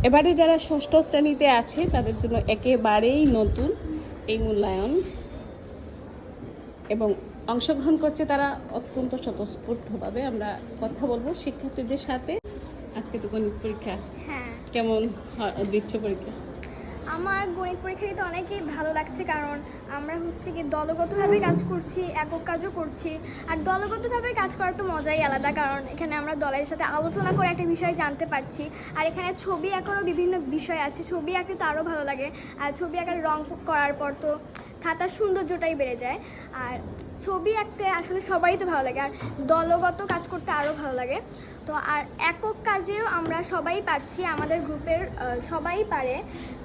এবারে যারা ষষ্ঠ শ্রেণীতে আছে তাদের জন্য একেবারেই নতুন এই মূল্যায়ন, এবং অংশগ্রহণ করছে তারা অত্যন্ত স্বতঃস্ফূর্তভাবে। আমরা কথা বলবো শিক্ষার্থীদের সাথে। আজকে তো গণিত পরীক্ষা, হ্যাঁ, কেমন দিচ্ছ পরীক্ষা? আমার গণিত পরীক্ষা দিতে অনেকই ভালো লাগছে, কারণ আমরা হচ্ছে কি দলগতভাবে কাজ করছি, একক কাজও করছি। আর দলগতভাবে কাজ করার তো মজাই আলাদা, কারণ এখানে আমরা দলের সাথে আলোচনা করে একটা বিষয় জানতে পারছি। আর এখানে ছবি আঁকারও বিভিন্ন বিষয় আছে, ছবি আঁকতে তো আরও ভালো লাগে। আর ছবি আঁকার রং করার পর তো খাতার সৌন্দর্যটাই বেড়ে যায়। আর ছবি আঁকতে আসলে সবারই তো ভালো লাগে, আর দলগত কাজ করতে আরও ভালো লাগে। তো আর একক কাজেও আমরা সবাই পারছি, আমাদের গ্রুপের সবাই পারে।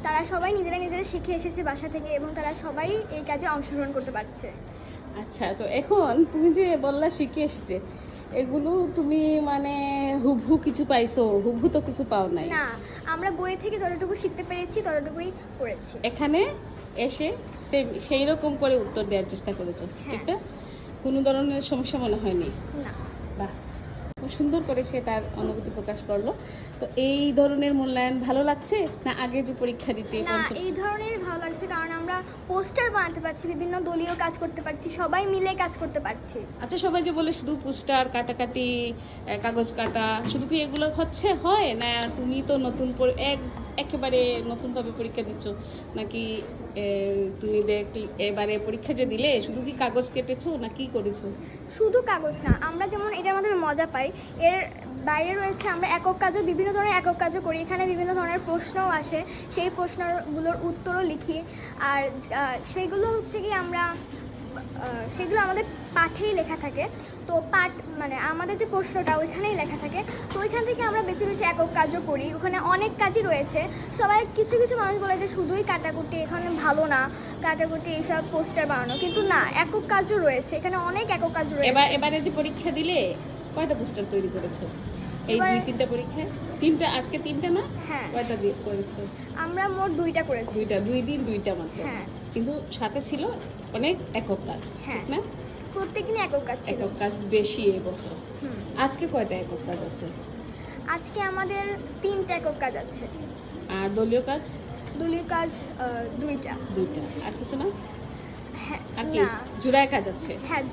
তারা সবাই নিজেরা নিজেরা শিখে এসেছে বাসা থেকে, এবং তারা সবাই এই কাজে অংশগ্রহণ করতে পারছে। আচ্ছা, তো এখন তুমি যে বললা শিখে এসেছে, এগুলো তুমি মানে হুবহু কিছু পাইছো? হুবহু তো কিছু পাও নাই। না, আমরা বই থেকে যতটুকু শিখতে পেরেছি ততটুকুই করেছি। এখানে এসে সেই রকম করে উত্তর দেওয়ার চেষ্টা করেছো, ঠিক না? কোনো ধরনের সমস্যা মনে হয়নি? না। বাহ, খুব সুন্দর করে সে তার অনুভূতি প্রকাশ করলো। তো এই ধরনের মূল্যায়ন ভালো লাগছে না আগে যে পরীক্ষা দিতে? না, এই ধরনের ভালো লাগছে, কারণ আমরা পোস্টার বানাতে পারছি, বিভিন্ন দলীয় কাজ করতে পারছি, সবাই মিলে কাজ করতে পারছি। আচ্ছা, সবাই যে বলে শুধু পোস্টার কাটাকাটি, কাগজ কাটা, শুধু কি এগুলো হয় না? তুমি তো নতুন একেবারে নতুনভাবে পরীক্ষা দিচ্ছ নাকি? তুমি এবারে পরীক্ষা যে দিলে শুধু কি কাগজ কেটেছো না কি করেছো? শুধু কাগজ না, আমরা যেমন এটার মাধ্যমে মজা পাই, এর বাইরে রয়েছে আমরা একক কাজও, বিভিন্ন ধরনের একক কাজও করি। এখানে বিভিন্ন ধরনের প্রশ্নও আসে, সেই প্রশ্নগুলোর উত্তরও লিখি। আর সেগুলো হচ্ছে কি সেগুলো আমাদের পাঠেই লেখা থাকে। তো পাঠ মানে আমাদের যে প্রশ্নটা ওইখানেই লেখা থাকে। তো ওইখান থেকে আমরা বেছে বেছে একক কাজও করি। ওখানে অনেক কাজই রয়েছে। সবাই কিছু কিছু মানুষ বলে যে শুধুই কাটাকুটি, এখানে ভালো না কাটাকুটি এইসব পোস্টার বানানো, কিন্তু না, একক কাজও রয়েছে, এখানে অনেক একক কাজ রয়েছে। এবারে যে পরীক্ষা দিলে কয়টা পোস্টার তৈরি করেছো? এই 2-3টা পরীক্ষায়? 3টা, আজকে 3টা না? হ্যাঁ। কয়টা করেছো? আমরা মোট 2টা করেছি। 2 দিন 2টা মাত্র? হ্যাঁ। কিন্তু সাথে ছিল অনেক একক কাজ, হ্যাঁ, ঠিক না? প্রত্যেকদিনই একক কাজ ছিল। একক কাজ বেশি এবছর। আজকে কয়টা একক কাজ আছে? আজকে আমাদের 3টা একক কাজ আছে। আর দলীয় কাজ? দলীয় কাজ 2টা। আর কিছু না? হ্যাঁ, আর কি না। জোড়ায় কাজ আছে? হ্যাঁ,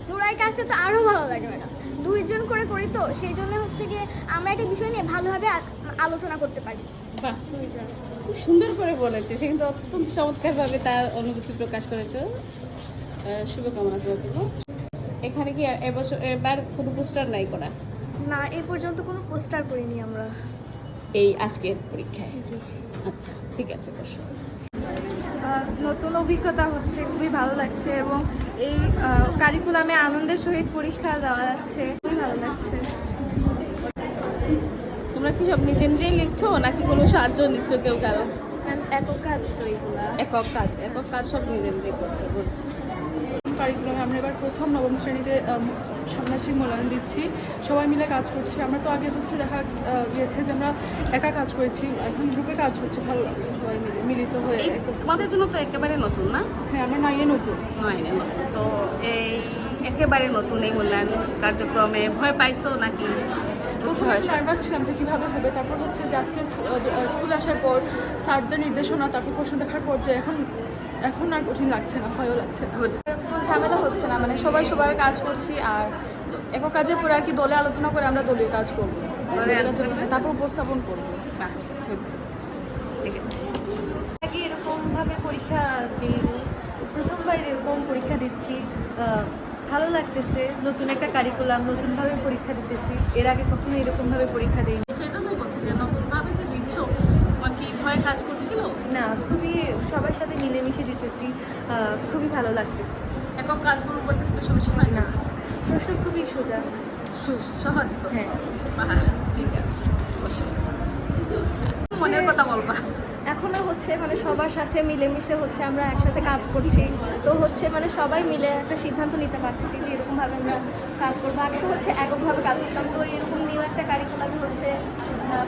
জোড়াই কাজটা তো আরো ভালো লাগে ম্যাডাম। 2 জন করে করি, তো সেই জন্য হচ্ছে গিয়ে আমরা একটা বিষয় নিয়ে ভালোভাবে আলোচনা করতে পারি। বাহ, 2 জন। খুব সুন্দর করে বলেছে সে, কিন্তু অত্যন্ত চমৎকারভাবে তার অনুভূতি প্রকাশ করেছে। শুভকামনা তোমার জন্য। এখানে কি এবার কোনো পোস্টার নাই করা? না, এই পর্যন্ত কোনো পোস্টার করিনি আমরা। এই আজকের পরীক্ষায়? জি। আচ্ছা, ঠিক আছে। দর্শক, নতুন অভিজ্ঞতা হচ্ছে, খুবই ভালো লাগছে, এবং এই কারিকুলামে আনন্দের সহিত পরীক্ষা দেওয়া যাচ্ছে, খুবই ভালো লাগছে। তোমরা কি সব নিজে নিজেই লিখছো নাকি কোনো সাহায্য নিচ্ছ কেউ কারো? একক কাজ তো এইগুলা। একক কাজ সব নিজে নিজে করছো? কারিকুলামে আমরা এবার প্রথম নবম শ্রেণীতে ষান্মাসিক মূল্যায়ন দিচ্ছি। সবাই মিলে কাজ করছি। আমরা তো আগে দেখা গিয়েছে যে আমরা একা কাজ করেছি, এখন গ্রুপে কাজ হচ্ছে, ভালো লাগছে সবাই মিলিত হয়ে। তোমাদের জন্য তো একেবারে নতুন না? হ্যাঁ, আমরা 9-এ নতুন। তো এই একেবারে নতুন এই মূল্যায়ন কার্যক্রমে ভয় পাইছো নাকি? প্রথমে নার্ভাস ছিলাম যে কীভাবে হবে, তারপর হচ্ছে যে আজকে স্কুলে আসার পর স্যারদের নির্দেশনা, তারপর প্রশ্ন দেখার পর যে এখন আর কঠিন লাগছে না, ভয়ও লাগছে না। ঝামেলা হচ্ছে না, মানে সবাই সবার কাজ করছি। আর একক কাজের পরে আর কি দলে আলোচনা করে আমরা দলীয় কাজ করবো, তারপর উপস্থাপন করবো। ঠিক আছে। আগে এরকমভাবে পরীক্ষা দিইনি, প্রথমবার এরকম পরীক্ষা দিচ্ছি। ভালো লাগতেছে, নতুন একটা কারিকুলাম, নতুনভাবে পরীক্ষা দিতেছি। এর আগে কখনো এরকমভাবে পরীক্ষা দিইনি। সেই জন্যই বলছি যে নতুনভাবে যে দিচ্ছ, তোমার কি ভয় কাজ করছিল? না, খুবই সবার সাথে মিলেমিশে দিতেছি, খুবই ভালো লাগতেছে। একক কাজগুলো করতে কোনো সমস্যা হয় না? প্রশ্ন খুবই সোজা, সহজ? হ্যাঁ। ঠিক আছে, মনের কথা বলবা। এখনো হচ্ছে মানে সবার সাথে মিলেমিশে হচ্ছে আমরা একসাথে কাজ করছি, তো হচ্ছে মানে সবাই মিলে একটা সিদ্ধান্ত নিতে পারতেছি যে এরকমভাবে আমরা কাজ করবো। আগে তো হচ্ছে এককভাবে কাজ করতাম, তো এরকম নিউ একটা কারিকুলাম হচ্ছে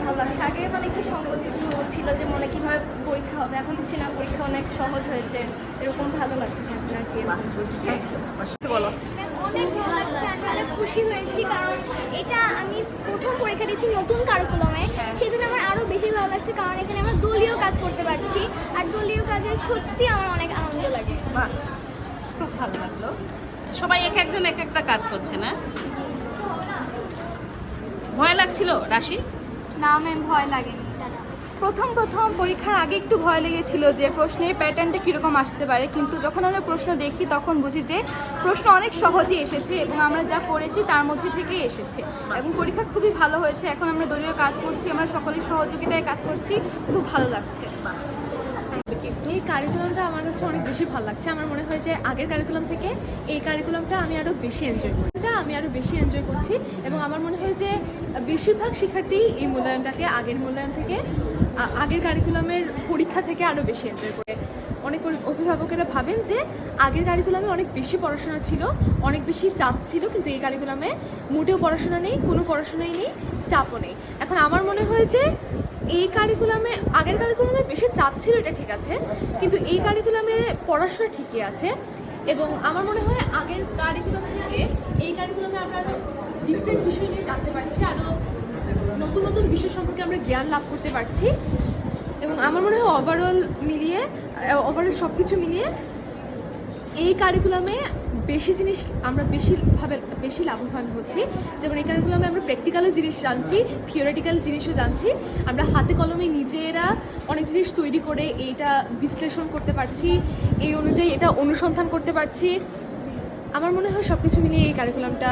ভালো লাগছে। আগে মানে একটু সংকোচিত ছিল যে মনে কীভাবে পরীক্ষা হবে, এখন দেখছি না, পরীক্ষা অনেক সহজ হয়েছে, এরকম ভালো লাগছে আপনাকে। বলো। অনেক ভালো লাগছে, আমি অনেক খুশি হয়েছি, কারণ এটা আমি প্রথম পরীক্ষা দিচ্ছি নতুন কারিকুলামে, সেই জন্য আমার আরও বেশি ভালো লাগছে কারণ এখানে আমরা দলীয় কাজ করতে পারছি, আর দলীয় কাজে সত্যি আমার অনেক আনন্দ লাগে। বাহ, খুব ভালো লাগলো। সবাই এক একজন এক একটা কাজ করছে না? ভয় লাগছিল রাশি? না ম্যাম, ভয় লাগেনি। প্রথম পরীক্ষার আগে একটু ভয় লেগেছিল যে প্রশ্নের প্যাটার্নটা কীরকম আসতে পারে, কিন্তু যখন আমরা প্রশ্ন দেখি তখন বুঝি যে প্রশ্ন অনেক সহজেই এসেছে এবং আমরা যা পড়েছি তার মধ্যে থেকেই এসেছে এবং পরীক্ষা খুবই ভালো হয়েছে। এখন আমরা দলীয় কাজ করছি, আমরা সকলের সহযোগিতায় কাজ করছি, খুব ভালো লাগছে। এই কারিকুলামটা আমার কাছে অনেক বেশি ভালো লাগছে। আমার মনে হয় যে আগের কারিকুলাম থেকে এই কারিকুলামটা আমি আরও বেশি এনজয় করছি এবং আমার মনে হয় যে বেশিরভাগ শিক্ষার্থী এই মূল্যায়নটাকে আগের মূল্যায়ন থেকে আগের কারিকুলামের পরীক্ষা থেকে আরও বেশি এনজয় করে। অনেক অভিভাবকেরা ভাবেন যে আগের কারিকুলামে অনেক বেশি পড়াশোনা ছিল, অনেক বেশি চাপ ছিল, কিন্তু এই কারিকুলামে মোটেও পড়াশোনা নেই, কোনো পড়াশোনাই নেই, চাপও নেই। এখন আমার মনে হয় যে এই কারিকুলামে আগের কারিকুলামে বেশি চাপ ছিল, এটা ঠিক আছে, কিন্তু এই কারিকুলামে পড়াশোনা ঠিকই আছে এবং আমার মনে হয় আগের কারিকুলাম থেকে এই কারিকুলামে আমরা আরও ডিফারেন্ট বিষয় নিয়ে জানতে পারছি, আরও নতুন নতুন বিষয় সম্পর্কে আমরা জ্ঞান লাভ করতে পারছি এবং আমার মনে হয় ওভারঅল সব কিছু মিলিয়ে এই কারিকুলামে বেশি জিনিস আমরা বেশি লাভবান হচ্ছি। যেমন এই কারিকুলামে আমরা প্র্যাকটিক্যালও জিনিস জানছি, থিওরিটিক্যাল জিনিসও জানছি, আমরা হাতে কলমে নিজেরা অনেক জিনিস তৈরি করে এইটা বিশ্লেষণ করতে পারছি, এই অনুযায়ী এটা অনুসন্ধান করতে পারছি। আমার মনে হয় সব কিছু মিলিয়ে এই কারিকুলামটা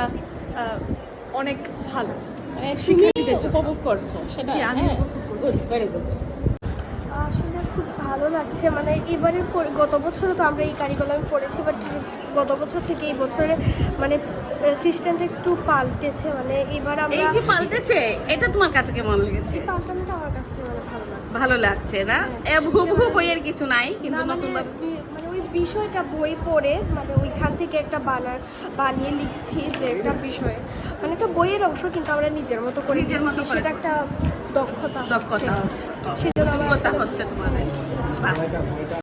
অনেক ভালো। শিক্ষার্থীদের জন্য উপভোগ করছো সেটা? জি, আমি উপভোগ করছি। Very good. আসলে খুব ভালো লাগছে, মানে এবারে গত বছরও তো আমরা এই কারিকুলামে পড়েছি, বাট গত বছর থেকে এই বছরে মানে সিস্টেমটা একটু পাল্টেছে, মানে এবার আমরা এই যে পাল্টেছে, এটা তোমার কাছে কেমন লেগেছে? পাল্টানোটা আমার কাছে মানে ভালো লাগছে। ভালো লাগছে না? হুবহু বইয়ের কিছু নাই, কিন্তু না, নতুন মানে ওই বিষয়টা বই পড়ে মানে ওইখান থেকে একটা বানিয়ে লিখছি যে একটা বিষয়, মানে একটা বইয়ের অংশ, কিন্তু আমরা নিজের মতো করে নিজের মতো লিখছি, করে সেটা একটা দক্ষতা দক্ষতা, সেজন্য যোগ্যতা হচ্ছে তোমাদের। বাহ।